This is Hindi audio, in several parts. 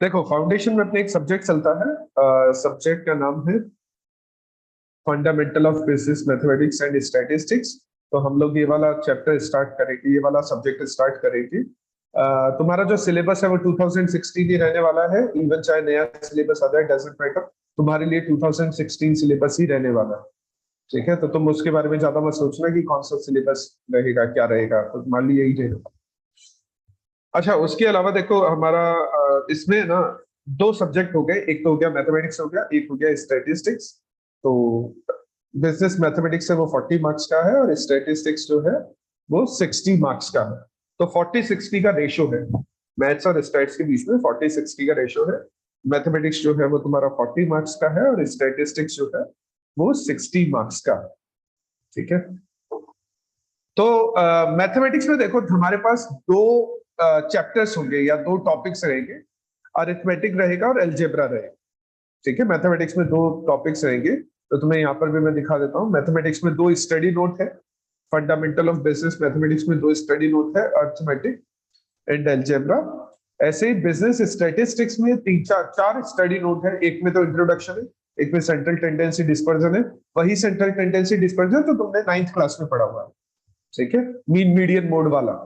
देखो, फाउंडेशन में अपने एक सब्जेक्ट चलता है, सब्जेक्ट का नाम है fundamental of business mathematics and statistics. तो हम लोग ये वाला चैप्टर स्टार्ट करेंगे, ये वाला सब्जेक्ट स्टार्ट करेंगे। तुम्हारा जो सिलेबस है वो 2016 ही रहने वाला है। इवन चाहे नया सिलेबस आ जाए, डजंट मैटर, तुम्हारे लिए 2016 सिलेबस ही रहने वाला है। ठीक है, तो तुम उसके बारे में ज्यादा मत सोचना कि कौन सा सिलेबस रहेगा, क्या रहेगा, तो तुम्हारे लिए यही रहेगा। अच्छा, उसके अलावा देखो हमारा इसमें ना दो सब्जेक्ट हो गए। एक तो हो गया मैथमेटिक्स, हो गया, एक हो गया स्टैटिस्टिक्स। तो बिजनेस मैथमेटिक्स है वो 40 मार्क्स का है, और स्टैटिस्टिक्स जो है वो 60 मार्क्स का है। तो 40-60 का रेशो है, मैथ्स और स्टैट्स के बीच में 40-60 का रेशो है। मैथमेटिक्स जो है वो तुम्हारा 40 मार्क्स का है, और स्टैटिस्टिक्स जो है वो 60 मार्क्स का है। ठीक है, तो मैथमेटिक्स में देखो हमारे पास दो चैप्टर्स होंगे या दो टॉपिक्स रहेंगे। अरिथमेटिक रहेगा और एल्जेब्रा रहेगा। ठीक है, मैथमेटिक्स में दो टॉपिक्स रहेंगे। तो तुम्हें यहाँ पर भी मैं दिखा देता हूँ। मैथमेटिक्स में दो स्टडी नोट है, फंडामेंटल ऑफ बिजनेस मैथमेटिक्स में दो स्टडी नोट है, अरिथमेटिक एंड एल्जेब्रा। ऐसे ही बिजनेस स्टैटिस्टिक्स में तीन चार चार स्टडी नोट है। एक में तो इंट्रोडक्शन है, एक में सेंट्रल टेंडेंसी डिस्पर्जन है। वही सेंट्रल टेंडेंसी डिस्पर्जन जो तुमने 9th क्लास में पढ़ा हुआ है। ठीक है, मीन मीडियन मोड वाला।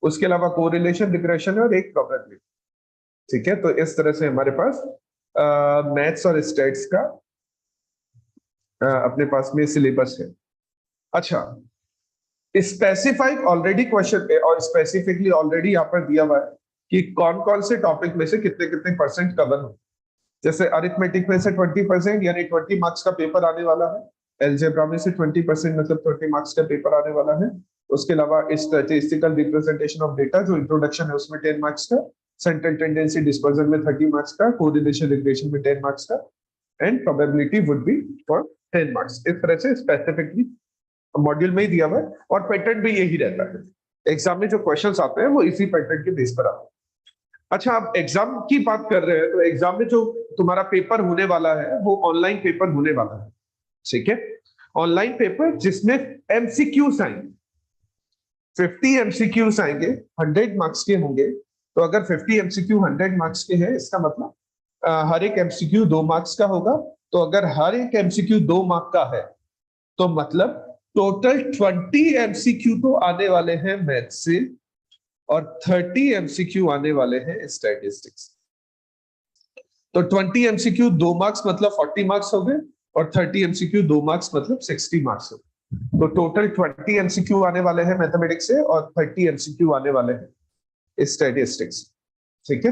उसके अलावा कोरिलेशन, रिग्रेशन है, और एक प्रोबेबिलिटी। ठीक है, तो इस तरह से हमारे पास मैथ्स और स्टैट्स का अपने पास में सिलेबस है। अच्छा, स्पेसिफाइड ऑलरेडी क्वेश्चन है, और स्पेसिफिकली ऑलरेडी यहाँ पर दिया हुआ है कि कौन कौन से टॉपिक में से कितने कितने परसेंट कवर हो। जैसे अरिथमेटिक में से 20%, यानी 20 मार्क्स का पेपर आने वाला है। एल्जेब्रा में से 20%, मतलब 20 मार्क्स का पेपर आने वाला है। उसके अलावा स्टैटिस्टिकल रिप्रेजेंटेशन ऑफ डेटा जो इंट्रोडक्शन है उसमें 10 मार्क्स का, सेंट्रल टेंडेंसी डिस्पर्जन में 30 मार्क्स का, कोरिलेशन रिग्रेशन में 10 मार्क्स का, and probability would be for 10 marks. इस तरह से स्पेसिफिकली मॉड्यूल में ही दिया हुआ है, और पैटर्न भी यही रहता है। एग्जाम में जो क्वेश्चंस आते हैं वो इसी पैटर्न के बेस पर आते हैं। अच्छा, आप एग्जाम की बात कर रहे हैं, तो एग्जाम में जो तुम्हारा पेपर होने वाला है वो ऑनलाइन पेपर होने वाला है। ठीक है, ऑनलाइन पेपर जिसमें एमसीक्यूज आएंगे, 50 एमसीक्यूज आएंगे, 100 मार्क्स के होंगे। तो अगर 50 एमसीक्यू 100 मार्क्स के हैं, इसका मतलब हर एक एमसीक्यू 2 मार्क्स का होगा। तो अगर हर एक एमसीक्यू 2 मार्क का है, तो मतलब टोटल 20 एमसीक्यू तो आने वाले हैं मैथ से, और 30 एमसीक्यू आने वाले हैं स्टैटिस्टिक्स। तो 20 एमसीक्यू 2 मार्क्स मतलब 40 मार्क्स हो गए, और 30 एमसीक्यू 2 मार्क्स मतलब 60 मार्क्स हो गए। तो टोटल 20 एमसीक्यू आने वाले हैं मैथमेटिक्स से, और 30 एमसीक्यू आने वाले हैं स्टैटिस्टिक्स। ठीक है,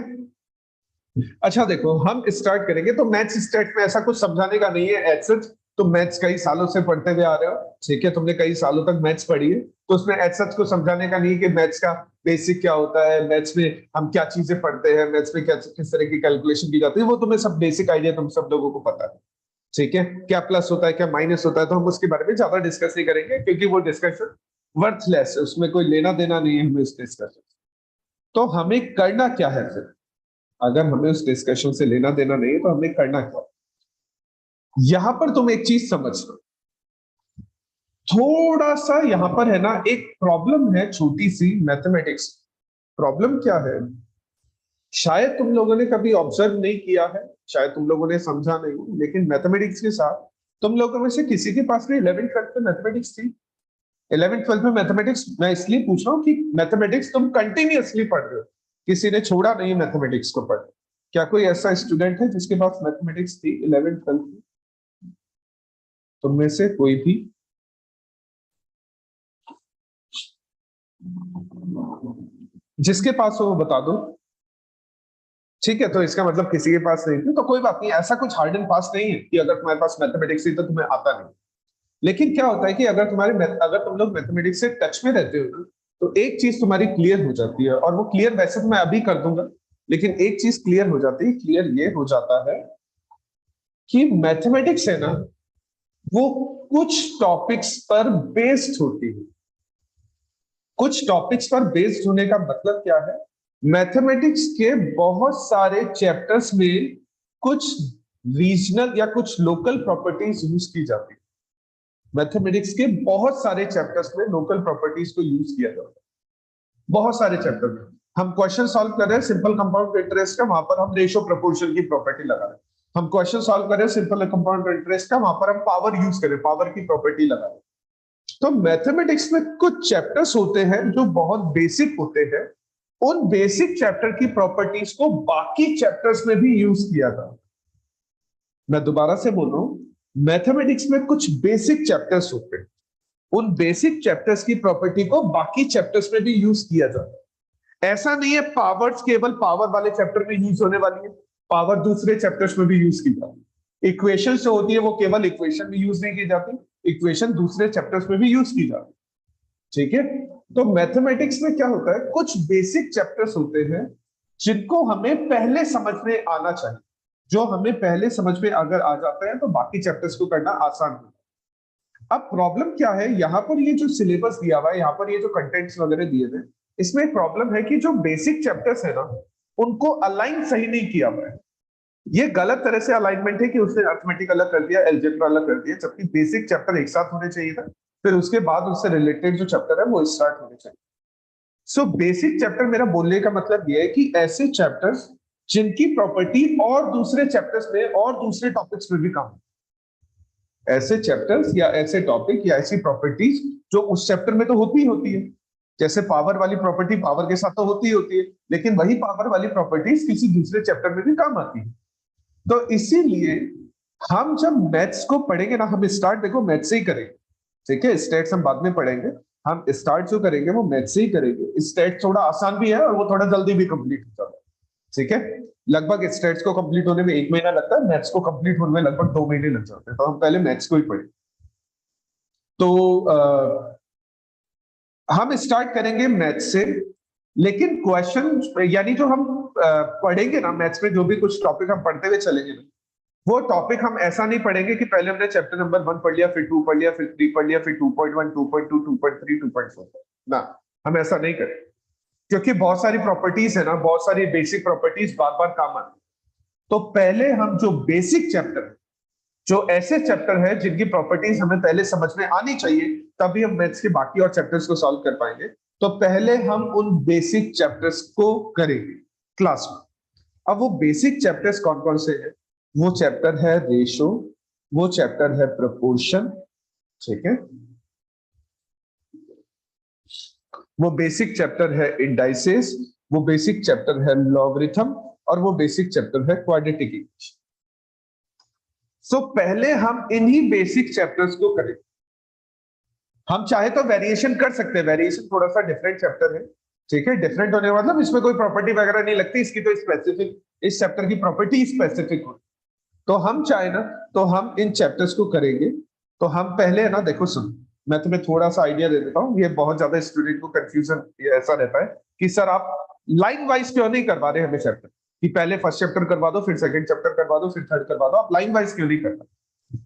अच्छा देखो, हम स्टार्ट करेंगे। तो मैथ्स स्टैट में ऐसा कुछ समझाने का नहीं है एज सच। तुम मैथ्स कई सालों से पढ़ते हुए आ रहे हो। ठीक है, तुमने कई सालों तक मैथ्स पढ़ी है, तो उसमें एज सच को समझाने का नहीं है कि मैथ्स का बेसिक क्या होता है, मैथ्स में हम क्या चीजें पढ़ते हैं, मैथ्स में क्या किस तरह की कैलकुलेशन की जाती है, वो तुम्हें सब बेसिक आइडिया तुम सब लोगों को पता है। ठीक है, क्या प्लस होता है, क्या माइनस होता है, तो हम उसके बारे में ज्यादा डिस्कस नहीं करेंगे, क्योंकि वो डिस्कशन वर्थलेस है, उसमें कोई लेना देना नहीं है हमें उस डिस्कशन। तो हमें करना क्या है फिर? अगर हमें उस डिस्कशन से लेना देना नहीं है, तो हमें करना क्या? यहां पर तुम एक चीज समझ लो, थोड़ा सा यहां पर है ना एक प्रॉब्लम है, छोटी सी मैथमेटिक्स। प्रॉब्लम क्या है, शायद तुम लोगों ने कभी ऑब्जर्व नहीं किया है, शायद तुम लोगों ने समझा नहीं, लेकिन मैथमेटिक्स के साथ तुम लोगों में से किसी के पास में 11th 12th में मैथमेटिक्स थी? 11th 12th में मैथमेटिक्स, मैं इसलिए पूछ रहा हूँ कि मैथमेटिक्स तुम कंटिन्यूअसली पढ़ रहे हो, किसी ने छोड़ा नहीं मैथमेटिक्स को पढ़। क्या कोई ऐसा स्टूडेंट है जिसके पास मैथमेटिक्स थी 11th 12th में? तुम में से कोई भी? जिसके पास हो वो बता दो। ठीक है, तो इसका मतलब किसी के पास नहीं थी, तो कोई बात नहीं, ऐसा कुछ हार्ड एंड फास्ट नहीं है कि अगर तुम्हारे पास मैथमेटिक्स थी तो तुम्हें आता नहीं। लेकिन क्या होता है कि अगर तुम लोग मैथमेटिक्स से टच में रहते हो ना, तो एक चीज तुम्हारी क्लियर हो जाती है, और वो क्लियर वैसे तो मैं अभी कर दूंगा, लेकिन एक चीज क्लियर हो जाती है, क्लियर ये हो जाता है कि मैथमेटिक्स है ना, वो कुछ टॉपिक्स पर बेस्ड होती है। कुछ टॉपिक्स पर बेस्ड होने का मतलब क्या है? मैथमेटिक्स के बहुत सारे चैप्टर्स में कुछ रीजनल या कुछ लोकल प्रॉपर्टीज यूज की जाती है। मैथमेटिक्स के बहुत सारे चैप्टर्स में लोकल प्रॉपर्टीज को यूज किया जाता है, बहुत सारे चैप्टर में। हम क्वेश्चन सॉल्व कर रहे हैं सिंपल कंपाउंड इंटरेस्ट का, वहां पर हम रेशियो प्रोपोर्शन की प्रॉपर्टी लगा रहे हैं। हम क्वेश्चन सॉल्व कर रहे हैं सिंपल कंपाउंड इंटरेस्ट का, वहां पर हम पावर यूज करें, पावर की प्रॉपर्टी लगा रहे हैं। तो मैथमेटिक्स में कुछ चैप्टर्स होते हैं जो बहुत बेसिक होते हैं, उन बेसिक चैप्टर की प्रॉपर्टीज को बाकी चैप्टर्स में भी यूज किया था। मैं दोबारा से बोल रहा हूं, मैथमेटिक्स में कुछ बेसिक चैप्टर्स होते हैं, उन बेसिक चैप्टर्स की प्रॉपर्टी को बाकी चैप्टर्स में भी यूज किया जाता है। ऐसा नहीं है पावर्स केवल पावर वाले चैप्टर में यूज होने वाली है, पावर दूसरे चैप्टर्स में भी यूज की जाती है। इक्वेशन जो होती है वो केवल इक्वेशन में यूज नहीं की जाती, इक्वेशन दूसरे चैप्टर्स में भी यूज की जाती है। ठीक है, तो मैथमेटिक्स में क्या होता है, कुछ बेसिक चैप्टर्स होते हैं जिनको हमें पहले समझ में आना चाहिए। जो हमें पहले समझ में अगर आ जाते हैं तो बाकी चैप्टर्स को करना आसान होता है। अब प्रॉब्लम क्या है, यहाँ पर ये जो सिलेबस दिया हुआ है, यहाँ पर ये जो कंटेंट्स वगैरह दिए थे, इसमें एक प्रॉब्लम है कि जो बेसिक चैप्टर्स है ना, उनको अलाइन सही नहीं किया हुआ है। ये गलत तरह से अलाइनमेंट है कि उसने अर्थमेटिक अलग कर दिया, एल्जेब्रा अलग कर दिया, जबकि बेसिक चैप्टर एक साथ होने चाहिए था, फिर उसके बाद उससे रिलेटेड जो चैप्टर है वो स्टार्ट होने चाहिए। सो बेसिक चैप्टर, मेरा बोलने का मतलब ये है कि ऐसे चैप्टर्स जिनकी प्रॉपर्टी और दूसरे चैप्टर्स में और दूसरे टॉपिक्स में भी काम, ऐसे चैप्टर्स या ऐसे टॉपिक या ऐसी प्रॉपर्टीज जो उस चैप्टर में तो होती है। जैसे पावर वाली प्रॉपर्टी पावर के साथ तो होती है, लेकिन वही पावर वाली प्रॉपर्टीज किसी दूसरे चैप्टर में भी काम आती है। तो इसीलिए हम जब मैथ्स को पढ़ेंगे ना, हम स्टार्ट देखो मैथ्स से ही करेंगे। ठीक है, स्टेट्स हम बाद में पढ़ेंगे, हम स्टार्ट जो करेंगे वो मैथ्स से ही करेंगे। स्टेट थोड़ा आसान भी है और वो थोड़ा जल्दी भी कंप्लीट हो जाता है। ठीक है, लगभग स्टेट्स को कंप्लीट होने में 1 महीना लगता है, मैथ्स को कंप्लीट होने में लगभग 2 महीने लग जाते हैं। तो हम पहले मैथ्स को ही पढ़ें। तो हम स्टार्ट करेंगे मैथ्स से, लेकिन क्वेश्चन यानी जो हम पढ़ेंगे ना मैथ्स में, जो भी कुछ टॉपिक हम पढ़ते हुए चलेंगे ना, वो टॉपिक हम ऐसा नहीं पढ़ेंगे कि पहले हमने चैप्टर नंबर 1 पढ़ लिया, फिर 2 पढ़ लिया, फिर 3 पढ़ लिया, फिर 2.1, 2.2, 2.3, 2.4 ना, हम ऐसा नहीं करें। क्योंकि बहुत सारी प्रॉपर्टीज है ना, बहुत सारी बेसिक प्रॉपर्टीज बार बार काम आती। तो पहले हम जो बेसिक चैप्टर, जो ऐसे चैप्टर है जिनकी प्रॉपर्टीज हमें पहले समझ में आनी चाहिए, तभी हम मैथ्स के बाकी और चैप्टर्स को सॉल्व कर पाएंगे। तो पहले हम उन बेसिक चैप्टर्स को करेंगे क्लास में। अब वो बेसिक चैप्टर्स कौन कौन से हैं? वो चैप्टर है रेशो, वो चैप्टर है प्रोपोर्शन, ठीक है, वो बेसिक चैप्टर है इंडाइसेस, वो बेसिक चैप्टर है लॉगरिथम, और वो बेसिक चैप्टर है क्वाड्रेटिक इक्वेशन। सो पहले हम इन्हीं बेसिक चैप्टर्स को करें। हम चाहे तो वेरिएशन कर सकते हैं, वेरिएशन थोड़ा सा डिफरेंट चैप्टर है। ठीक है, डिफरेंट होने का मतलब इसमें कोई प्रॉपर्टी वगैरह नहीं लगती, इसकी तो स्पेसिफिक, इस चैप्टर की प्रॉपर्टी स्पेसिफिक हो। तो हम चाहे ना तो हम इन चैप्टर्स को करेंगे। तो हम पहले है ना, देखो सुन, मैं तुम्हें थोड़ा सा आइडिया दे देता हूँ। ये बहुत ज्यादा स्टूडेंट को कंफ्यूजन ऐसा रहता है कि सर आप लाइन वाइज क्यों नहीं करवा रहे हमें चैप्टर, कि पहले फर्स्ट चैप्टर करवा दो, फिर सेकंड चैप्टर करवा दो, फिर थर्ड करवा दो, आप लाइन वाइज क्यों नहीं करना?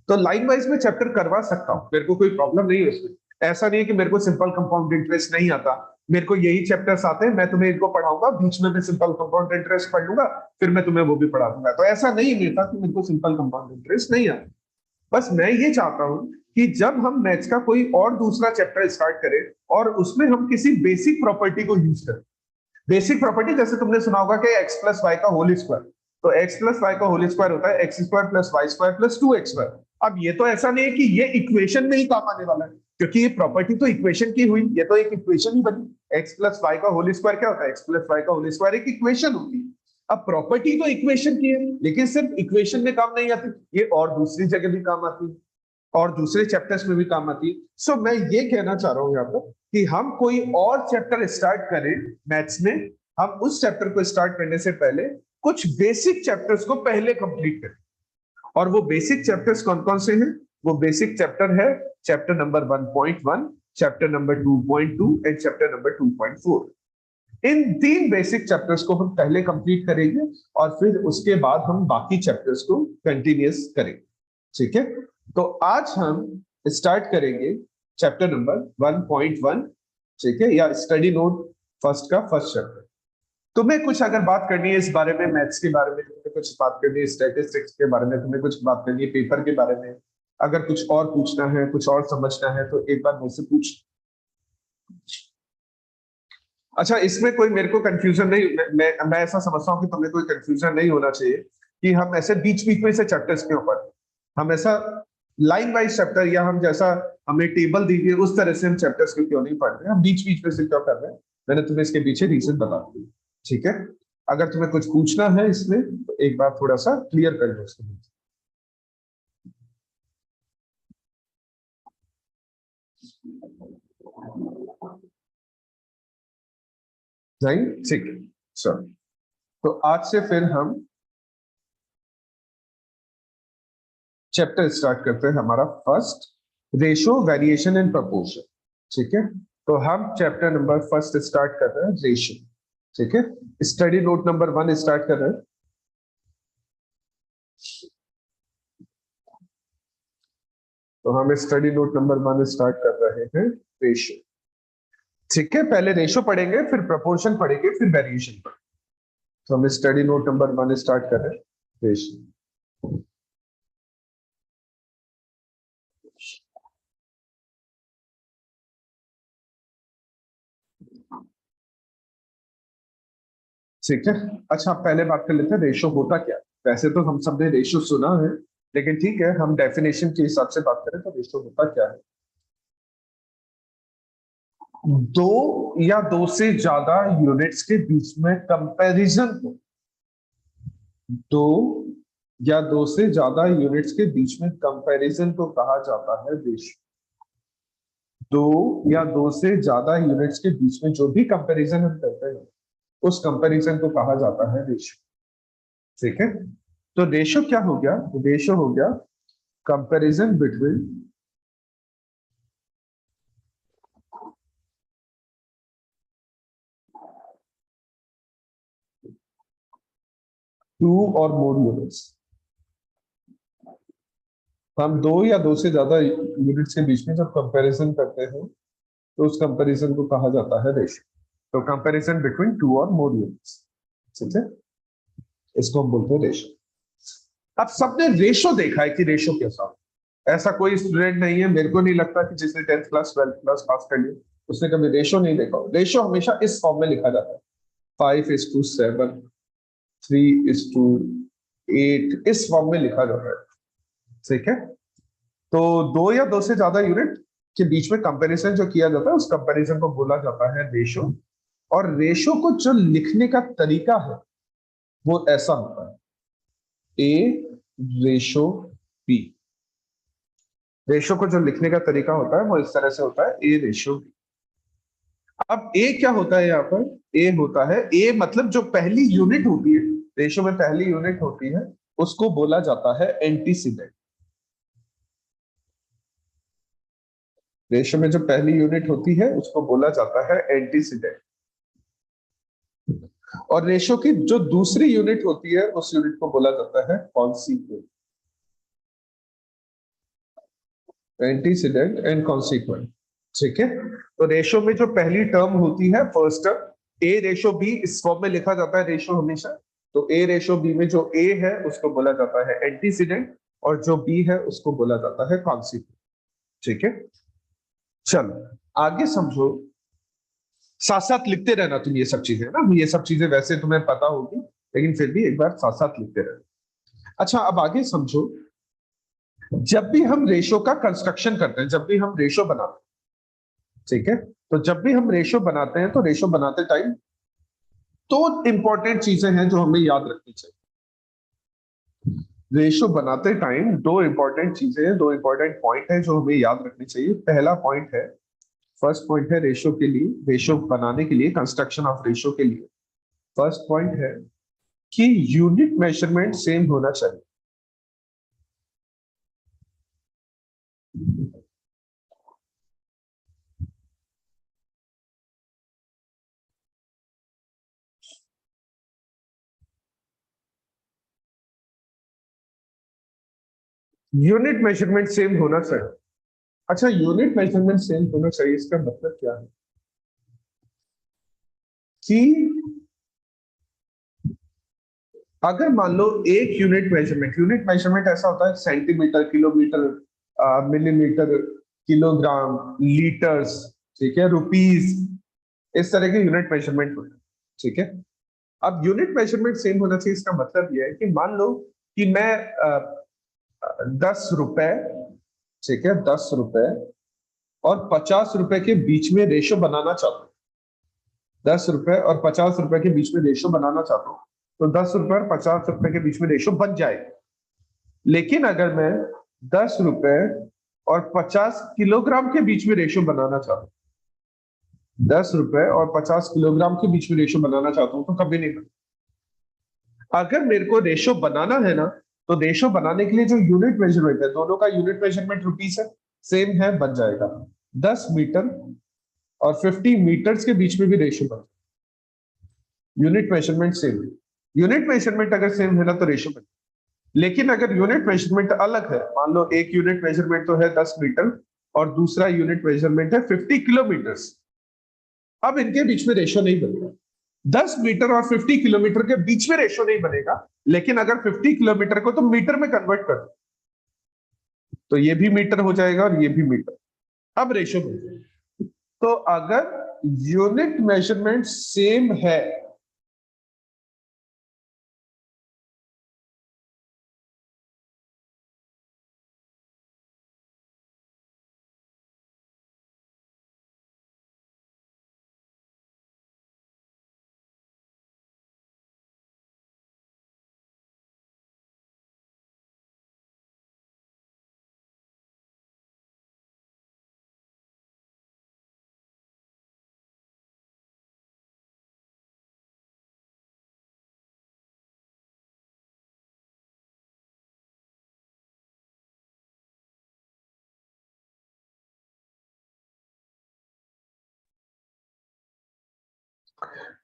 तो लाइन वाइज में चैप्टर करवा सकता हूँ, मेरे को कोई प्रॉब्लम नहीं है उसमें। ऐसा नहीं है कि मेरे को सिंपल कंपाउंड इंटरेस्ट नहीं आता, मेरे को यही चैप्टर्स आते हैं, मैं तुम्हें इनको पढ़ाऊंगा, बीच में मैं सिंपल कंपाउंड इंटरेस्ट पढ़ लूंगा, फिर मैं तुम्हें वो भी पढ़ा दूंगा। तो ऐसा नहीं मेरा कि मेरे को सिंपल कंपाउंड इंटरेस्ट नहीं आता। बस मैं ये चाहता हूं कि जब हम मैथ्स का कोई और दूसरा चैप्टर स्टार्ट करें और उसमें हम किसी बेसिक प्रॉपर्टी को यूज करें। बेसिक प्रॉपर्टी जैसे तुमने सुना होगा कि एक्स प्लस वाई का होल स्क्वायर, तो एक्स प्लस वाई का होल स्क्वायर होता है X square plus Y square plus 2x square. अब ये तो ऐसा नहीं है कि ये इक्वेशन में ही काम आने वाला है, क्योंकि ये प्रॉपर्टी तो इक्वेशन की हुई, ये तो एक इक्वेशन ही बनी। एक्स प्लस वाई का होल स्क्वायर क्या होता है? एक्स प्लस वाई का होल स्क्वायर एक इक्वेशन होती है। अब प्रॉपर्टी तो इक्वेशन की है, लेकिन सिर्फ इक्वेशन में काम नहीं आती, ये और दूसरी जगह भी काम आती है और दूसरे चैप्टर्स में भी काम आती है। सो मैं ये कहना चाह रहा हूं यहाँ पर कि हम कोई और चैप्टर स्टार्ट करें मैथ्स में, हम उस चैप्टर को स्टार्ट करने से पहले कुछ बेसिक चैप्टर्स को पहले कंप्लीट करें। और वो बेसिक चैप्टर्स कौन कौन से हैं? वो बेसिक चैप्टर है chapter number 1.1, chapter number 2.2 and chapter number 2.4। In 3 basic chapters को हम पहले कंप्लीट करेंगे और फिर उसके बाद हम बाकी चैप्टर्स को कंटिन्यूस करेंगे। ठीक है, तो आज हम स्टार्ट करेंगे चैप्टर नंबर 1.1। ठीक है, या स्टडी नोट फर्स्ट का फर्स्ट चैप्टर। तुम्हें कुछ अगर बात करनी है इस बारे में, मैथ्स के बारे में तुम्हें कुछ बात करनी है, स्टैटिस्टिक्स के बारे में तुम्हें कुछ बात करनी है, पेपर के बारे में अगर कुछ और पूछना है, कुछ और समझना है, तो एक बार मुझसे पूछ। अच्छा, इसमें कोई मेरे को कंफ्यूजन नहीं, मैं ऐसा समझता हूँ कि तुम्हें कोई कंफ्यूजन नहीं होना चाहिए कि हम ऐसे बीच बीच में से चैप्टर्स के ऊपर, हम ऐसा लाइन वाइज चैप्टर या हम जैसा हमें टेबल दी गई उस तरह से हम चैप्टर्स को क्यों नहीं पढ़ रहे, हम बीच बीच में से क्यों कर रहे हैं, मैंने तुम्हें इसके पीछे रीजन बता दिया। ठीक है, अगर तुम्हें कुछ पूछना है इसमें तो एक बार थोड़ा सा क्लियर कर लो उसके बीच। नहीं, ठीक है, चलो। तो आज से फिर हम चैप्टर स्टार्ट करते हैं, हमारा first, ratio variation and proportion. ठीक है, तो हम चैप्टर नंबर फर्स्ट स्टार्ट कर रहे हैं, रेशो। ठीक है, स्टडी नोट नंबर 1 स्टार्ट कर रहे हैं। तो हम स्टडी नोट नंबर 1 स्टार्ट कर रहे हैं, रेशो। ठीक है, पहले रेशो पढ़ेंगे, फिर प्रपोर्शन पढ़ेंगे, फिर वेरिएशन पढ़ेंगे। तो हम स्टडी नोट नंबर 1 स्टार्ट कर रहे हैं, रेशो। ठीक है, अच्छा पहले बात कर लेते हैं रेशो होता क्या है। वैसे तो हम सब ने रेशो सुना है, लेकिन ठीक है, हम डेफिनेशन के हिसाब से बात करें तो रेशो होता क्या है। दो या दो से ज्यादा यूनिट्स के बीच में कंपैरिजन को, दो या दो से ज्यादा यूनिट्स के बीच में कंपैरिजन को कहा जाता है रेशो। दो या दो से ज्यादा यूनिट्स के बीच में जो भी कंपैरिजन हम करते हैं, उस कंपैरिजन को कहा जाता है रेशो। ठीक है, तो रेशो क्या हो गया, रेशो हो गया कंपैरिजन बिटवीन टू और मोर यूनिट्स। हम दो या दो से ज्यादा यूनिट्स के बीच में जब कंपैरिजन करते हैं तो उस कंपैरिजन को कहा जाता है रेशो। तो कंपैरिजन बिटवीन टू और मोर यूनिट्स, ठीक है, इसको हम बोलते हैं रेशो। अब सबने रेशो देखा है कि रेशो कैसा हो, ऐसा कोई स्टूडेंट नहीं है, मेरे को नहीं लगता कि जिसने 10th class 12th class pass कर लिया उसने कभी रेशो नहीं देखा हो। रेशो हमेशा इस फॉर्म में लिखा जाता है, 5:7, 3:8, इस फॉर्म में लिखा जाता है। ठीक है, तो दो या दो से ज्यादा यूनिट के बीच में कंपैरिजन जो किया जाता है उस कंपैरिजन को बोला जाता है रेशो। और रेशो को जो लिखने का तरीका है वो ऐसा होता है, ए रेशो बी। रेशो को जो लिखने का तरीका होता है वो इस तरह से होता है, ए रेशो बी। अब ए क्या होता है यहाँ पर, ए होता है, ए मतलब जो पहली यूनिट होती है, रेशो में पहली यूनिट होती है उसको बोला जाता है एंटीसीडेंट। रेशो में जो पहली यूनिट होती है उसको बोला जाता है एंटीसीडेंट। और रेशो की जो दूसरी यूनिट होती है उस यूनिट को बोला जाता है कॉन्सिक्वेंट। Antecedent and consequent. ठीक है, तो रेशो में जो पहली टर्म होती है, फर्स्ट टर्म, ए रेशो बी, इस फॉर्म में लिखा जाता है रेशो हमेशा। तो ए रेशो बी में जो ए है उसको बोला जाता है एंटीसीडेंट, और जो बी है उसको बोला जाता है कॉन्सिक्वेंट। ठीक है, चलो आगे समझो, साथ साथ लिखते रहना तुम ये सब चीजें ना, ये सब चीजें वैसे तुम्हें पता होगी लेकिन फिर भी एक बार साथ साथ लिखते रहना। अच्छा, अब आगे समझो, जब भी हम रेशो का कंस्ट्रक्शन करते हैं, जब भी हम रेशो बनाते हैं, ठीक है, तो जब भी हम रेशो बनाते हैं तो रेशो बनाते टाइम दो इंपॉर्टेंट चीजें हैं जो हमें याद रखनी चाहिए। रेशो बनाते टाइम दो इंपॉर्टेंट चीजें हैं, दो इंपॉर्टेंट पॉइंट है जो हमें याद रखनी चाहिए। पहला पॉइंट है, फर्स्ट पॉइंट है रेशो के लिए, रेशो बनाने के लिए, कंस्ट्रक्शन ऑफ रेशो के लिए फर्स्ट पॉइंट है कि यूनिट मेजरमेंट सेम होना चाहिए। यूनिट मेजरमेंट सेम होना चाहिए। अच्छा, यूनिट मेजरमेंट सेम होना चाहिए, इसका मतलब क्या है कि अगर मान लो एक यूनिट मेजरमेंट ऐसा होता है, centimetre, kilometre, millimetre, kilogram, litres, ठीक है, रुपीज, इस तरह के यूनिट मेजरमेंट होते हैं, ठीक है। अब यूनिट मेजरमेंट सेम होना चाहिए, इसका मतलब यह है कि मान लो कि मैं 10 रुपए, ठीक है, 10 रुपए और 50 रुपए के बीच में रेशो बनाना चाहता हूँ। 10 रुपए और 50 रुपए के बीच में रेशो बनाना चाहता हूँ, तो 10 रुपए और 50 रुपए के बीच में रेशो बन जाएगा। लेकिन अगर मैं 10 रुपए और 50 किलोग्राम के बीच में रेशो बनाना चाहता हूँ, 10 रुपए और 50 किलोग्राम के बीच में रेशो बनाना चाहता हूँ, तो कभी नहीं बना। अगर मेरे को रेशो बनाना है ना, तो रेशो बनाने के लिए जो यूनिट मेजरमेंट है, दोनों का यूनिट मेजरमेंट रुपीस है, सेम है, बन जाएगा। 10 मीटर और 50 मीटर्स के बीच में भी रेशो बन, यूनिट मेजरमेंट सेम है। यूनिट मेजरमेंट अगर सेम है ना तो रेशो बन। लेकिन अगर यूनिट मेजरमेंट अलग है, मान लो एक यूनिट मेजरमेंट तो है 10 मीटर और दूसरा यूनिट मेजरमेंट है 50 किलोमीटर, अब इनके बीच में रेशो नहीं बनेगा। 10 मीटर और 50 किलोमीटर के बीच में रेशो नहीं बनेगा, लेकिन अगर 50 किलोमीटर को तो मीटर में कन्वर्ट कर दो, तो ये भी मीटर हो जाएगा और ये भी मीटर, अब रेशो बन जाएगा। तो अगर यूनिट मेजरमेंट सेम है,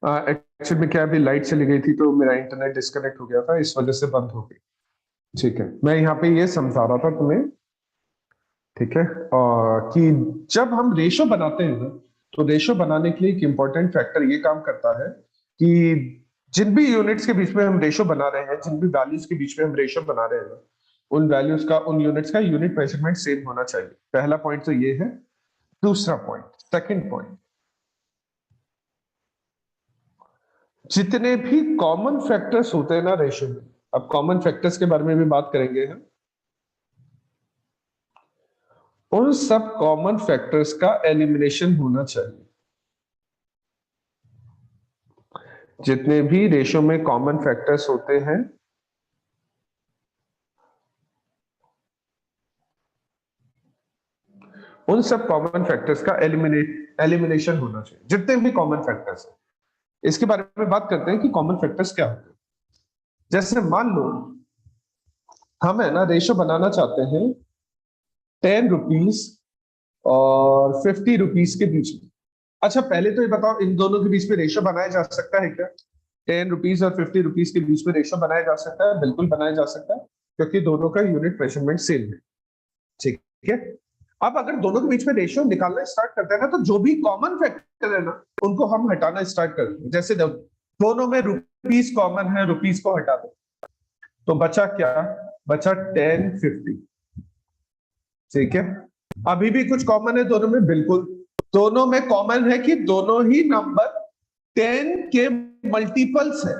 एक्चुअली में क्या, अभी लाइट चली गई थी तो मेरा इंटरनेट डिस्कनेक्ट हो गया था, इस वजह से बंद हो गई। ठीक है, मैं यहाँ पे ये समझा रहा था तुम्हें, ठीक है, कि जब हम रेशो बनाते हैं ना, तो रेशो बनाने के लिए एक इंपॉर्टेंट फैक्टर ये काम करता है कि जिन भी यूनिट्स के बीच में हम रेशो बना रहे हैं, जिन भी वैल्यूज के बीच में हम रेशो बना रहे हैं, उन वैल्यूज का, उन यूनिट्स का यूनिट मेजरमेंट सेम होना चाहिए। पहला पॉइंट तो ये है। दूसरा पॉइंट, सेकंड पॉइंट, जितने भी कॉमन फैक्टर्स होते हैं ना रेशो में, अब कॉमन फैक्टर्स के बारे में भी बात करेंगे हम, उन सब कॉमन फैक्टर्स का एलिमिनेशन होना चाहिए। जितने भी रेशो में कॉमन फैक्टर्स होते हैं, उन सब कॉमन फैक्टर्स का एलिमिनेशन होना चाहिए, जितने भी कॉमन फैक्टर्स हैं। इसके बारे में बात करते हैं कि कॉमन फैक्टर्स क्या होते हैं। जैसे मान लो हम, है ना, रेशो बनाना चाहते हैं 10 रुपीज और 50 रुपीज के बीच में। अच्छा, पहले तो ये बताओ, इन दोनों के बीच में रेशो बनाया जा सकता है क्या? 10 रुपीज और 50 रुपीज के बीच में रेशो बनाया जा सकता है? बिल्कुल बनाया जा सकता है, क्योंकि दोनों का यूनिट मेजरमेंट सेम है। ठीक है, अब अगर दोनों के बीच में रेशियो निकालना स्टार्ट करते हैं ना, तो जो भी कॉमन फैक्टर है ना, उनको हम हटाना स्टार्ट करते हैं। जैसे दोनों में रुपीस कॉमन है, रुपीस को हटा दो, तो बचा क्या? बचा 10, 50। ठीक है, अभी भी कुछ कॉमन है दोनों में, बिल्कुल। दोनों में कॉमन है कि दोनों ही नंबर 10 के मल्टीपल्स है।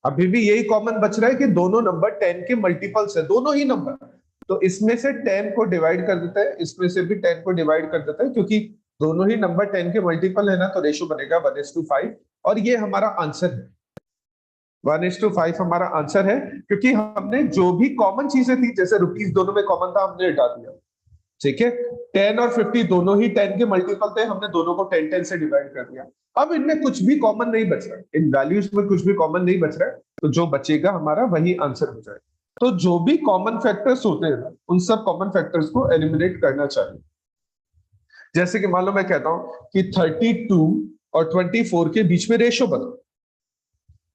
अभी भी यही कॉमन बच रहा है कि दोनों नंबर 10 के मल्टीपल्स है, दोनों ही नंबर। तो इसमें से 10 को डिवाइड कर देता है, इसमें से भी 10 को डिवाइड कर देता है, क्योंकि दोनों ही नंबर 10 के मल्टीपल है ना, तो रेशो बनेगा 1:5। और ये हमारा आंसर है, 1:5 हमारा आंसर है, क्योंकि हमने जो भी कॉमन चीजें थी, जैसे रुपीस दोनों में कॉमन था, हमने हटा दिया। ठीक है, 10 और 50 दोनों ही 10 के मल्टीपल थे, हमने दोनों को 10 से डिवाइड कर दिया। अब इनमें कुछ भी कॉमन नहीं बच रहा है, इन वैल्यूज में कुछ भी कॉमन नहीं बच रहा है, तो जो बचेगा हमारा वही आंसर हो जाएगा। तो जो भी कॉमन फैक्टर्स होते हैं, उन सब कॉमन फैक्टर्स को एलिमिनेट करना चाहिए। जैसे कि मान लो मैं कहता हूं कि 32 और 24 के बीच में रेशो बनाओ,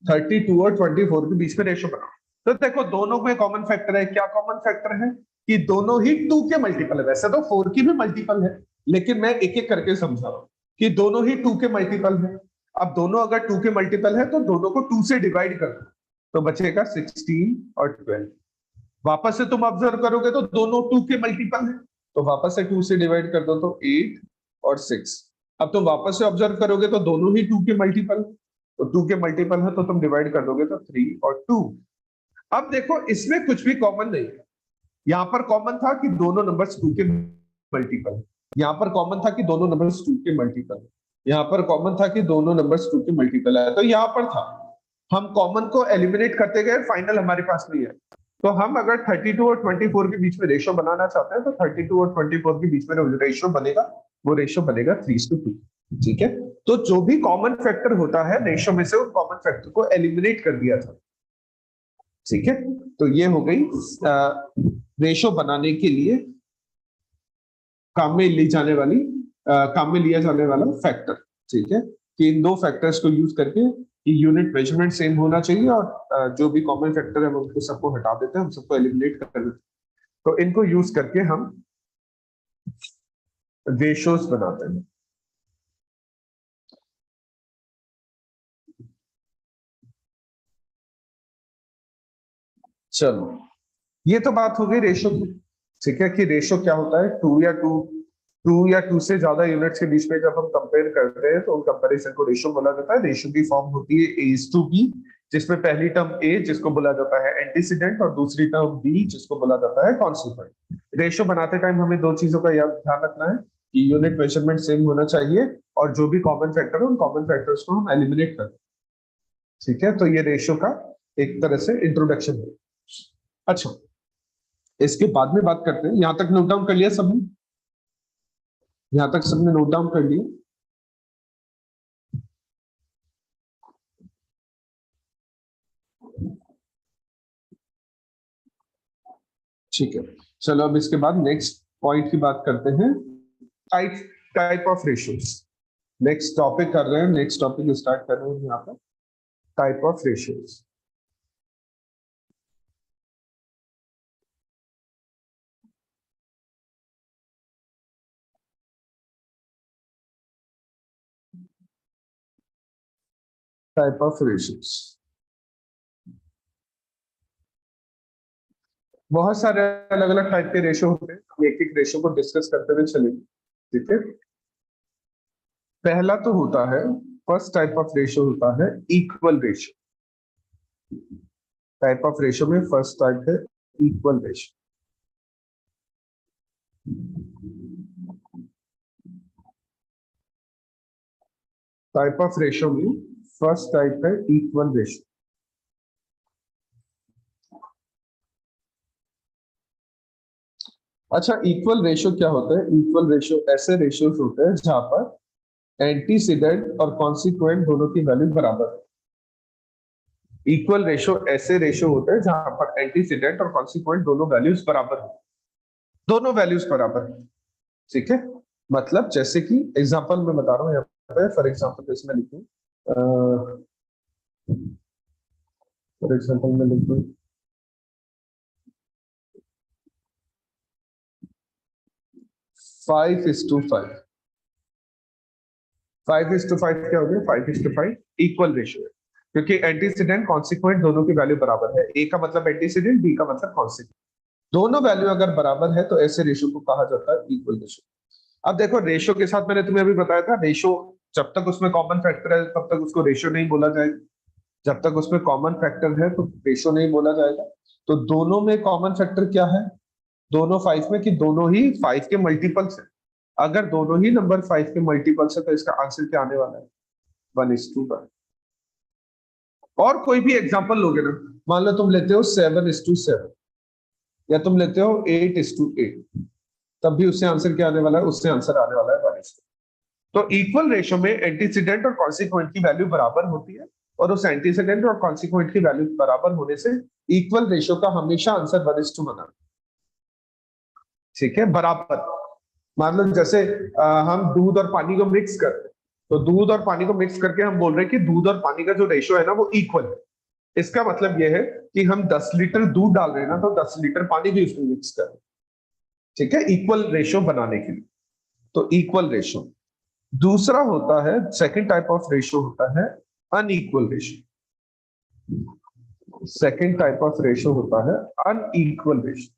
32 और 24 के बीच में रेशो बनाओ। तो देखो, दोनों में कॉमन फैक्टर है। क्या कॉमन फैक्टर है? कि दोनों ही 2 के मल्टीपल है। वैसे तो 4 की भी मल्टीपल है, लेकिन मैं एक एक करके समझा रहा हूं कि दोनों ही 2 के मल्टीपल है। अब दोनों अगर 2 के मल्टीपल है, तो दोनों को 2 से डिवाइड कर दो, तो बचेगा 16 और 12। वापस से तुम ऑब्जर्व करोगे तो दोनों 2 के मल्टीपल है, तो वापस से 2 से डिवाइड कर दो, तो 8 और 6। अब तुम वापस से ऑब्जर्व करोगे तो दोनों ही 2 के मल्टीपल, तो 2 के मल्टीपल है तो तुम डिवाइड कर दोगे तो 3 और 2। अब देखो इसमें कुछ भी कॉमन नहीं है। यहाँ पर कॉमन था कि दोनों नंबर्स 2 के मल्टीपल, यहाँ पर कॉमन था कि दोनों नंबर्स 2 के मल्टीपल, यहाँ पर कॉमन था कि दोनों नंबर्स 2 के मल्टीपल है, तो यहाँ पर था। हम कॉमन को एलिमिनेट करते गए, फाइनल हमारे पास नहीं है। तो हम अगर 32 और 24 के बीच में रेशियो बनाना चाहते हैं तो 32 और 24 के बीच में रेशियो बनेगा, वो रेशियो बनेगा 3:2। ठीक है, तो जो भी कॉमन फैक्टर होता है रेशियो में से उस कॉमन फैक्टर को एलिमिनेट कर दिया था। ठीक है, तो ये हो गई रेशियो बनाने के लिए काम में ली जाने वाली काम में लिया जाने वाला फैक्टर। ठीक है, कि इन दो फैक्टर्स को यूज करके कि यूनिट मेजरमेंट सेम होना चाहिए और जो भी कॉमन फैक्टर है हम उनको सबको हटा देते हैं, हम सबको एलिमिनेट कर देते हैं। तो इनको यूज करके हम रेशियोज बनाते हैं। चलो, ये तो बात हो गई रेशियो की। ठीक है, कि रेशियो क्या होता है, टू या टू से ज्यादा यूनिट्स के बीच में जब हम कंपेयर करते हैं तो उन कंपैरिजन को रेशियो बोला जाता है। रेशियो की फॉर्म होती है A:B, जिसमें पहली टर्म A जिसको बोला जाता है एंटीसीडेंट और दूसरी टर्म B जिसको बोला जाता है कॉन्सिक्वेंट। रेशियो बनाते टाइम हमें दो चीजों का याद ध्यान रखना है कि यूनिट मेजरमेंट सेम होना चाहिए और जो भी कॉमन फैक्टर है उन कॉमन फैक्टर्स को हम एलिमिनेट करते हैं। ठीक है, तो ये रेशियो का एक तरह से इंट्रोडक्शन है। अच्छा, इसके बाद में बात करते हैं, यहां तक नोट डाउन कर लिया सबने? यहां तक सबने नोट डाउन कर लिया? ठीक है, चलो अब इसके बाद नेक्स्ट पॉइंट की बात करते हैं, type type of ratios. Next topic कर रहे हैं, नेक्स्ट टॉपिक स्टार्ट कर रहे हैं यहाँ पर, type of ratios. Type of ratios बहुत सारे अलग अलग टाइप के रेशियो होते हैं, हम एक एक रेशियो को डिस्कस करते हुए चलेंगे। ठीक है, पहला तो होता है, फर्स्ट टाइप ऑफ रेशियो होता है equal ratio. Type of ratio में फर्स्ट टाइप है equal ratio. Type of ratio में फर्स्ट टाइप है इक्वल रेशियो। अच्छा, इक्वल रेशियो क्या होता है? इक्वल रेशियो ऐसे रेशियोज होते हैं जहां पर एंटीसीडेंट और कॉन्सिक्वेंट दोनों की वैल्यू बराबर है। इक्वल रेशियो ऐसे रेशियो होते हैं जहां पर एंटीसीडेंट और कॉन्सिक्वेंट दोनों वैल्यूज बराबर है, दोनों वैल्यूज बराबर है। ठीक है, मतलब जैसे कि एग्जांपल मैं बता रहा हूँ यहाँ पे, फॉर एग्जांपल इसमें लिखूं, फॉर एग्जांपल मैं लिखूं 5:5। 5:5 क्या हो गया? 5:5 इक्वल रेशियो है, क्योंकि एंटीसीडेंट कॉन्सिक्वेंट दोनों की वैल्यू बराबर है। ए का मतलब एंटीसीडेंट, बी का मतलब कॉन्सिक्वेंट, दोनों वैल्यू अगर बराबर है तो ऐसे रेशियो को कहा जाता है इक्वल रेशियो। अब देखो, रेशियो के साथ मैंने तुम्हें अभी बताया था, रेशियो जब तक उसमें कॉमन फैक्टर है तब तक उसको रेशियो नहीं बोला जाएगा, जब तक उसमें कॉमन फैक्टर है तो रेशियो नहीं बोला जाएगा। तो दोनों में कॉमन फैक्टर क्या है दोनों 5 में? कि दोनों ही 5 के मल्टीपल्स है। अगर दोनों ही नंबर 5 के मल्टीपल्स है तो इसका आंसर क्या आने वाला है? 1:1। और कोई भी एग्जांपल लोगे ना, मान लो तुम लेते हो 7:7 या तुम लेते हो 8:8, तब भी उससे आंसर क्या आने वाला है? उससे आंसर आने वाला है 1:2। तो इक्वल रेशियो में एंटीसीडेंट और कॉन्सिक्वेंट की वैल्यू बराबर होती है, और उस एंटीसीडेंट और कॉन्सिक्वेंट की वैल्यू बराबर होने से इक्वल रेशियो का हमेशा आंसर 1:2 बना। ठीक है, बराबर। मान लो जैसे हम दूध और पानी को मिक्स करते हैं, तो दूध और पानी को मिक्स करके हम बोल रहे हैं कि दूध और पानी का जो रेशियो है ना वो इक्वल है। इसका मतलब यह है कि हम 10 लीटर दूध डाल रहे हैं ना, तो 10 लीटर पानी भी उसमें मिक्स कर रहे हैं। ठीक है, इक्वल रेशियो बनाने के लिए। तो इक्वल रेशियो। दूसरा होता है, सेकंड टाइप ऑफ रेशियो होता है unequal ratio. Second type of ratio होता है अनइक्वल रेशियो।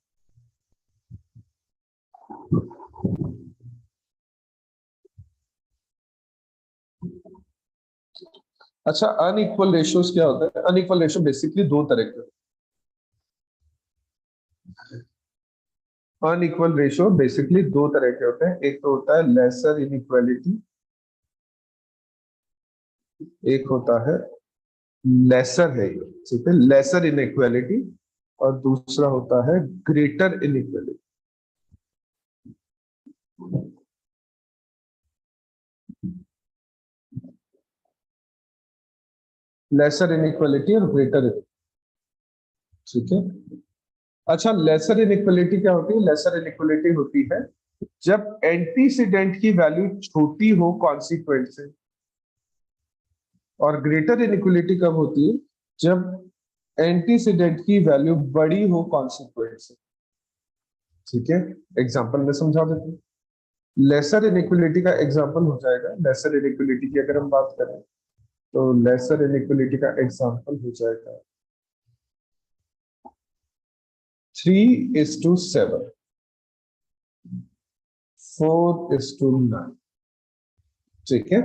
अच्छा, अनइक्वल रेशियोज क्या होता है? अनइक्वल रेशियो बेसिकली दो तरह के, अनइक्वल रेशियो बेसिकली दो तरह के होते हैं। एक तो होता है लेसर इनइक्वालिटी, एक होता है लेसर है ये, ठीक है, लेसर इनइक्वालिटी, और दूसरा होता है ग्रेटर इनइक्वालिटी। लेसर इनइक्वालिटी और ग्रेटर, ठीक है। अच्छा, लेसर इनइक्वालिटी क्या होती है? लेसर इनइक्वालिटी होती है जब एंटीसीडेंट की वैल्यू छोटी हो कॉन्सिक्वेंट से, और ग्रेटर इनइक्वालिटी कब होती है? जब एंटीसीडेंट की वैल्यू बड़ी हो कॉन्सिक्वेंट से, ठीक है। एग्जांपल में समझा देते हैं। लेसर इनइक्वालिटी का एग्जांपल हो जाएगा, लेसर इनइक्वालिटी की अगर हम बात करें तो लेसर इनइक्वालिटी का एग्जांपल हो जाएगा 3:7, 4:9, ठीक है।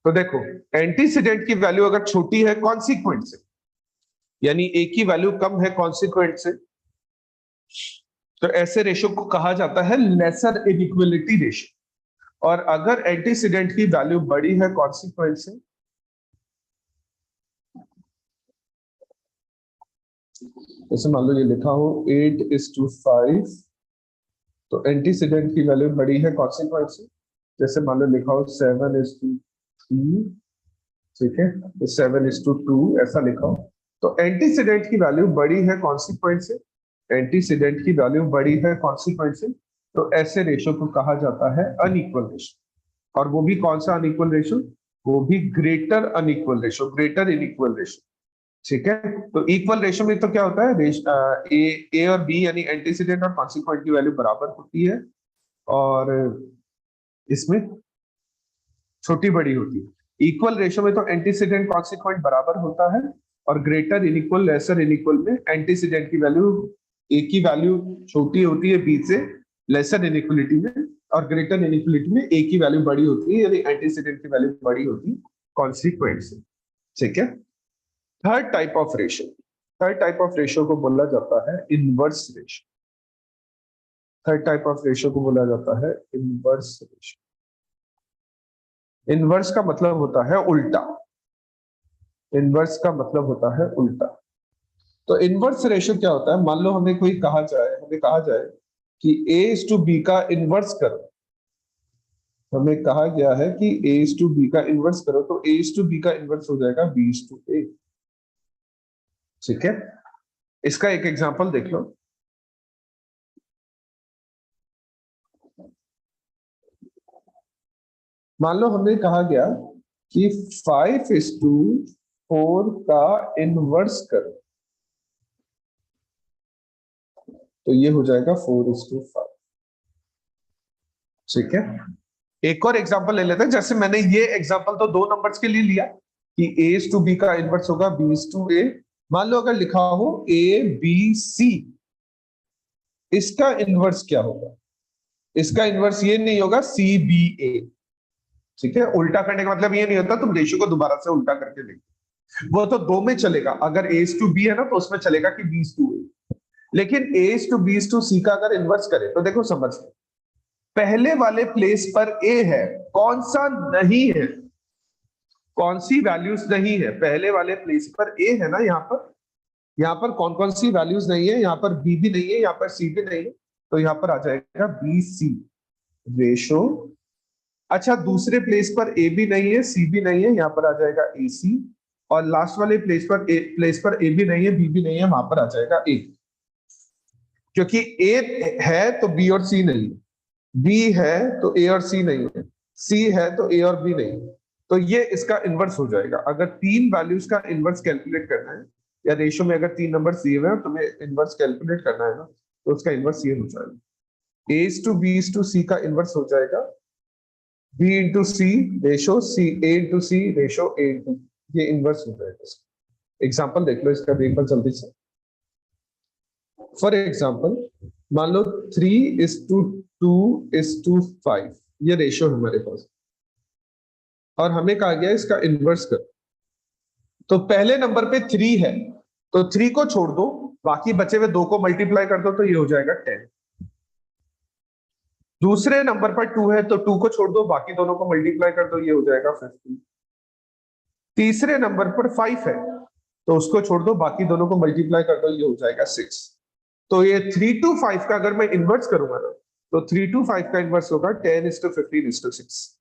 तो देखो, एंटीसीडेंट की वैल्यू अगर छोटी है कॉन्सिक्वेंट से, यानी ए की वैल्यू कम है कॉन्सिक्वेंट से, तो ऐसे रेशो को कहा जाता है लेसर इनइक्वालिटी रेशियो। और अगर एंटीसीडेंट की वैल्यू बड़ी है कॉन्सिक्वेंट से, जैसे मान लो ये लिखा हो 8:5, तो एंटीसीडेंट की वैल्यू बड़ी है कॉन्सिक्वेंट से। जैसे मान लो लिखा हो 7:3, ठीक है, तो 7:2 ऐसा लिखा हो, तो एंटीसीडेंट की वैल्यू बड़ी है कॉन्सिक्वेंट से, एंटीसीडेंट की वैल्यू बड़ी है कॉन्सिक्वेंट से, तो ऐसे रेशो को कहा जाता है अनइक्वल रेशो। और वो भी कौन सा अनइक्वल रेशो? वो भी greater unequal ratio, greater inequal ratio, ठीक है। तो इक्वल रेशो में तो क्या होता है, ए और बी यानी एंटीसीडेंट और कॉन्सिक्वेंट की वैल्यू बराबर होती है, और इसमें छोटी बड़ी होती है। इक्वल रेशो में तो एंटीसीडेंट कॉन्सिक्वेंट बराबर होता है, और ग्रेटर इनइक्वल लेसर इनइक्वल में एंटीसीडेंट की वैल्यू, ए की वैल्यू छोटी होती है बी से लेसर इनइक्वलिटी में, और ग्रेटर इनइक्वलिटी में ए की वैल्यू बड़ी होती है, यानी एंटीसीडेंट की वैल्यू बड़ी होती है कॉन्सिक्वेंट से, ठीक है। Third type of ratio, third type of ratio को बोला जाता है inverse ratio. Third type of ratio को बोला जाता है इनवर्स रेशियो। इनवर्स का मतलब होता है उल्टा, इनवर्स का मतलब होता है उल्टा। तो इनवर्स रेशियो क्या होता है? मान लो हमें कोई कहा जाए, हमें कहा जाए कि A:B का इनवर्स करो, हमें कहा गया है कि A:B का इनवर्स करो, तो A:B का इनवर्स हो जाएगा B:A, ठीक है। इसका एक एग्जांपल देख लो। मान लो हमें कहा गया कि 5:4 का इनवर्स करो, तो ये हो जाएगा 4:5, ठीक है। एक और एग्जांपल ले लेते हैं। जैसे मैंने ये एग्जांपल तो दो नंबर्स के लिए लिया कि A:B का इनवर्स होगा B:A। मान लो अगर लिखा हो ABC, इसका इनवर्स क्या होगा? इसका इनवर्स ये नहीं होगा CBA, ठीक है। उल्टा करने का मतलब ये नहीं होता तुम रेशियो को दोबारा से उल्टा करके देखो, वो तो दो में चलेगा। अगर A:B है ना तो उसमें चलेगा कि B:A। लेकिन A:B:C का अगर इनवर्स करे तो देखो समझ, पहले वाले प्लेस पर A है, कौन सा नहीं है, कौन सी वैल्यूज नहीं है? पहले वाले प्लेस पर A है ना, यहाँ पर कौन कौन सी वैल्यूज नहीं है? यहाँ पर B भी नहीं है, यहाँ पर C भी नहीं है, तो यहाँ पर आ जाएगा BC रेशो। अच्छा, दूसरे प्लेस पर A भी नहीं है, C भी नहीं है, यहाँ पर आ जाएगा AC। और लास्ट वाले प्लेस पर A भी नहीं है, B भी नहीं है, वहां पर आ जाएगा A। क्योंकि A है तो B और C नहीं है, B है तो A और C नहीं है, C है तो A और B नहीं है, तो ये इसका इनवर्स हो जाएगा। अगर तीन वैल्यूज का इनवर्स कैलकुलेट करना है, या रेशियो में अगर तीन नंबर दिए हुए हैं तुम्हें इनवर्स कैलकुलेट करना है ना, तो उसका इनवर्स ये हो जाएगा A:B:C का इनवर्स हो जाएगा B:C ratio A:C ratio A, ये इनवर्स हो जाएगा। एग्जांपल देख लो इसका एक बार जल्दी से। फॉर एग्जांपल मान लो 3:2:5 ये रेशियो हमारे पास, और हमें कहा गया इसका इनवर्स कर। तो पहले नंबर पे 3 है, तो 3 को छोड़ दो, बाकी बचे हुए 2 को मल्टीप्लाई कर दो, तो ये हो जाएगा 10। दूसरे नंबर पर 2 है, तो 2 को छोड़ दो, बाकी दोनों को मल्टीप्लाई कर दो, ये हो जाएगा 15। तीसरे नंबर पर 5 है, तो उसको छोड़ दो, बाकी दोनों को मल्टीप्लाई कर दो, ये हो जाएगा 6। तो ये 3 to 5 का अगर मैं इन्वर्स करूंगा ना, तो 3 to 5 का इन्वर्स होगा 10:15:6।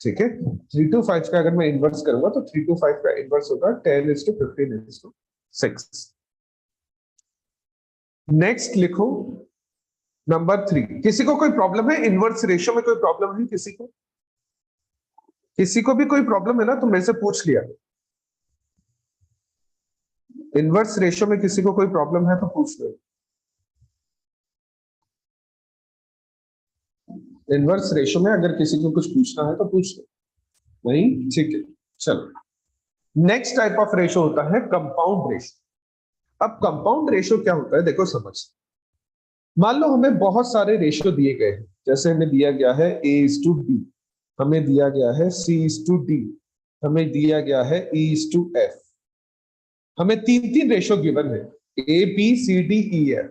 ठीक है, 3 to 5 का अगर मैं इन्वर्स करूंगा तो 3 to 5 का इन्वर्स होगा 10:15:6। नेक्स्ट लिखो नंबर 3। किसी को कोई प्रॉब्लम है इन्वर्स रेशियो में? कोई प्रॉब्लम है किसी को? किसी को भी कोई प्रॉब्लम है ना तो मेरे से पूछ लिया। इन्वर्स रेशियो में किसी को कोई प्रॉब्लम है तो पूछ लो। इन्वर्स रेशियो में अगर किसी को कुछ पूछना है तो पूछ लो। नहीं, ठीक है, चलो। नेक्स्ट टाइप ऑफ रेशियो होता है कंपाउंड रेशियो। अब कंपाउंड रेशियो क्या होता है, देखो समझ। मान लो हमें बहुत सारे रेशियो दिए गए हैं, जैसे हमें दिया गया है A:B, हमें दिया गया है C:D, हमें दिया गया है E:F। हमें 3 रेशियो गिवन है, A, B, C, D, E, F,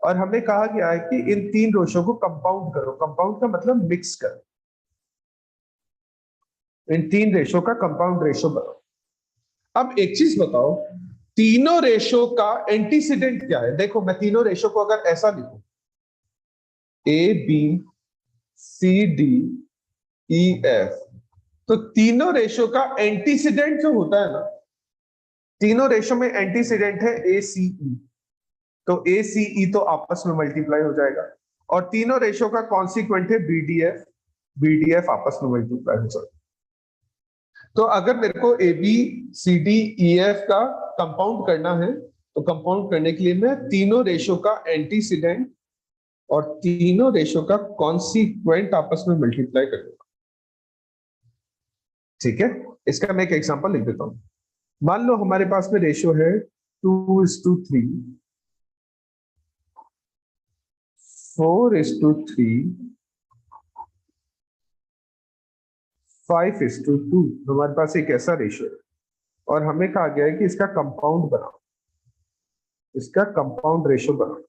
और हमें कहा गया है कि इन 3 रेशियो को कंपाउंड करो। कंपाउंड का मतलब मिक्स करो, इन 3 रेशियो का कंपाउंड रेशियो बनाओ। अब एक चीज बताओ, तीनों रेशियो का एंटीसीडेंट क्या है? देखो मैं तीनों रेशियो को अगर ऐसा लिखूं, A, B, C, D, E, F, तो तीनों रेशियो का एंटीसीडेंट जो होता है ना, तीनों रेशियो में एंटीसीडेंट है ACE, तो ACE तो आपस में मल्टीप्लाई हो जाएगा, और तीनों रेशियो का कॉन्सिक्वेंट है BDF, BDF आपस में मल्टीप्लाई हो जाएगा। तो अगर मेरे को ABCDEF का कंपाउंड करना है, तो कंपाउंड करने के लिए मैं तीनों रेशियो का एंटीसीडेंट और तीनों रेशियो का कॉन्सिक्वेंट आपस में मल्टीप्लाई कर दूंगा। ठीक है, इसका मैं एक एग्जांपल लिख देता हूं। मान लो हमारे पास में रेशियो है 2:3, 4:3, 5:2। हमारे पास एक ऐसा रेशियो है और हमें कहा गया है कि इसका कंपाउंड बनाओ, इसका कंपाउंड रेशियो बनाओ।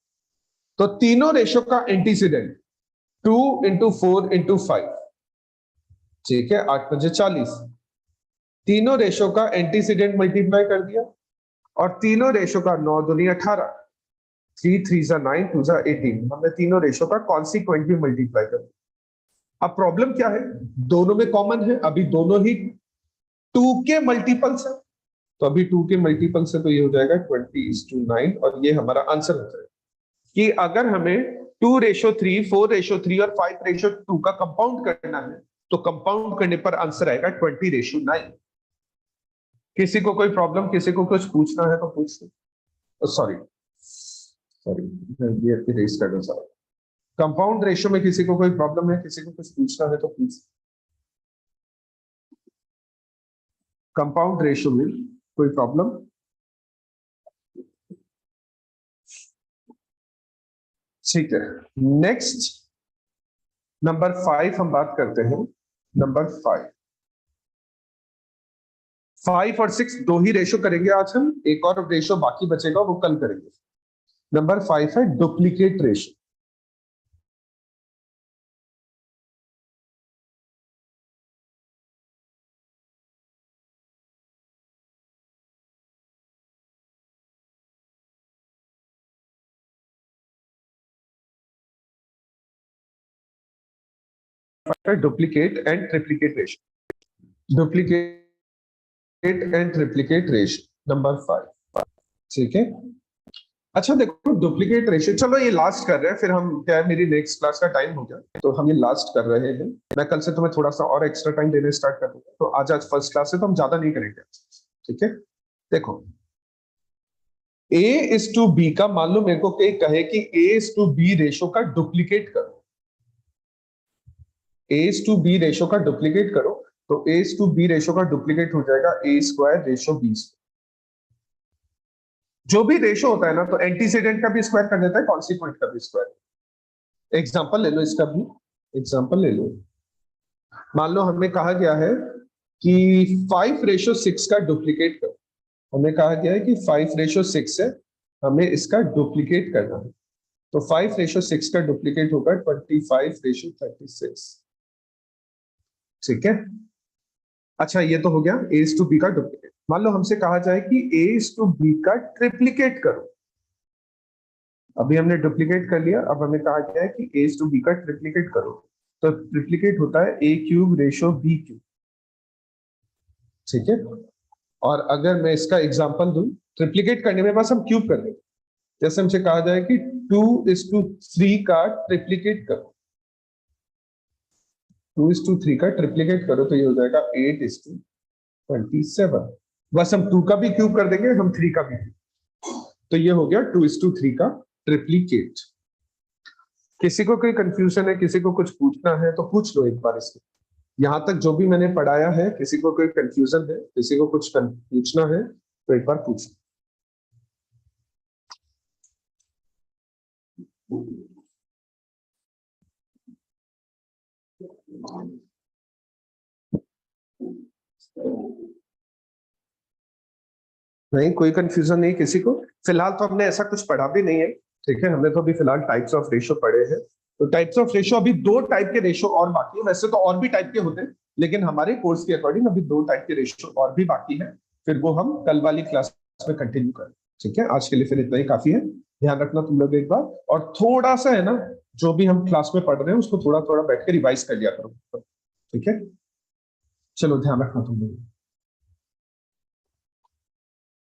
तो तीनों रेशियो का एंटीसीडेंट 2 × 4 × 5, ठीक है, 8×5 = 40। तीनों रेशियो का एंटीसीडेंट मल्टीप्लाई कर दिया, और तीनों रेशियो का 9×2 = 18, 3×3 = 9, 2 × 18। हमने तीनों रेशियो का कॉन्सिक्वेंट भी मल्टीप्लाई कर दिया। अब प्रॉब्लम क्या है, दोनों में कॉमन है, अभी दोनों ही 2 के मल्टीपल्स है, तो अभी 2 के मल्टीपल्स है, तो ये हो जाएगा 20:9, और ये हमारा आंसर हो जाएगा कि अगर हमें 2:3, 4:3 और 5:2 का कंपाउंड करना है, तो कंपाउंड करने पर आंसर आएगा 20:9। किसी को कोई प्रॉब्लम, किसी को कुछ पूछना है तो पूछ लो। सॉरी, ये इरेज कर दो सारा। कंपाउंड रेशियो में किसी को कोई प्रॉब्लम है, किसी को कुछ पूछना है तो पूछ। कंपाउंड रेशियो में कोई प्रॉब्लम? ठीक है, नेक्स्ट नंबर 5 हम बात करते हैं। नंबर 5 और 6 दो ही रेशियो करेंगे आज हम, एक और रेशियो बाकी बचेगा वो कल करेंगे। नंबर 5 है duplicate ratio. Duplicate and triplicate ratio, duplicate and triplicate ratio number 5। ठीक है, अच्छा देखो डुप्लीकेट रेशियो, चलो ये लास्ट कर रहे हैं, फिर हम क्या है, मेरी नेक्स्ट क्लास का टाइम हो गया तो हम ये लास्ट कर रहे हैं। मैं कल से तुम्हें थोड़ा सा और एक्स्ट्रा टाइम देने स्टार्ट कर दूंगा, तो आज फर्स्ट क्लास है तो हम ज्यादा नहीं करेंगे। ठीक है, देखो A:B का, मान लो मेरे को कहे कि A:B रेशियो का डुप्लीकेट करो, A:B रेशियो का डुप्लीकेट करो, तो A:B रेशियो का डुप्लीकेट हो जाएगा A²/B²। जो भी रेशियो होता है ना, तो एंटीसीडेंट का भी स्क्वायर कर देता है, कॉन्सिक्वेंट का भी स्क्वायर। एग्जांपल ले लो, इसका भी एग्जांपल ले लो। मान लो हमें कहा गया है कि 5:6 का डुप्लीकेट करो। हमें कहा गया है कि 5:6 है, हमें इसका डुप्लीकेट करना है। तो 5:6 का डुप्लीकेट होगा 25:36। ठीक है। अच्छा, ये तो हो गया A/B का डुप्लीकेट। मान लो हमसे कहा जाए कि A/B का ट्रिप्लीकेट करो। अभी हमने डुप्लीकेट कर लिया, अब हमें कहा गया है कि A/B का ट्रिप्लीकेट करो। तो ट्रिप्लीकेट होता है A³ - B³। ठीक है। और अगर मैं इसका एग्जांपल दूं, ट्रिप्लीकेट करने में बस हम क्यूब कर देंगे। जैसे हमसे कहा जाए कि 2:3 का ट्रिप्लीकेट करो, 2:3 का ट्रिप्लीकेट करो, तो ये हो जाएगा 8:27। बस हम 2 का भी क्यूब कर देंगे, हम 3 का भी क्यूब। तो ये हो गया 2:3 का ट्रिप्लीकेट। किसी को कोई कंफ्यूजन है, किसी को कुछ पूछना है तो पूछ लो एक बार इसको। यहाँ तक जो भी मैंने पढ़ाया है, किसी को कोई कंफ्यूजन है, किसी को कुछ पूछना है तो एक बार पूछ लो। नहीं, कोई कंफ्यूजन नहीं किसी को। फिलहाल तो हमने ऐसा कुछ पढ़ा भी नहीं है। ठीक है, हमने तो अभी फिलहाल टाइप्स ऑफ रेशो पढ़े हैं। तो टाइप्स ऑफ रेशो, अभी 2 टाइप के रेशो और बाकी है। वैसे तो और भी टाइप के होते हैं, लेकिन हमारे कोर्स के अकॉर्डिंग अभी 2 टाइप के रेशो और भी बाकी है। फिर वो हम कल वाली क्लास में कंटिन्यू करें। ठीक है, आज के लिए फिर इतना ही काफी है। ध्यान रखना तुम लोग एक बार, और थोड़ा सा है ना, जो भी हम क्लास में पढ़ रहे हैं उसको थोड़ा थोड़ा बैठ के रिवाइज कर लिया करो। ठीक है, चलो ध्यान रखना तुम लोग।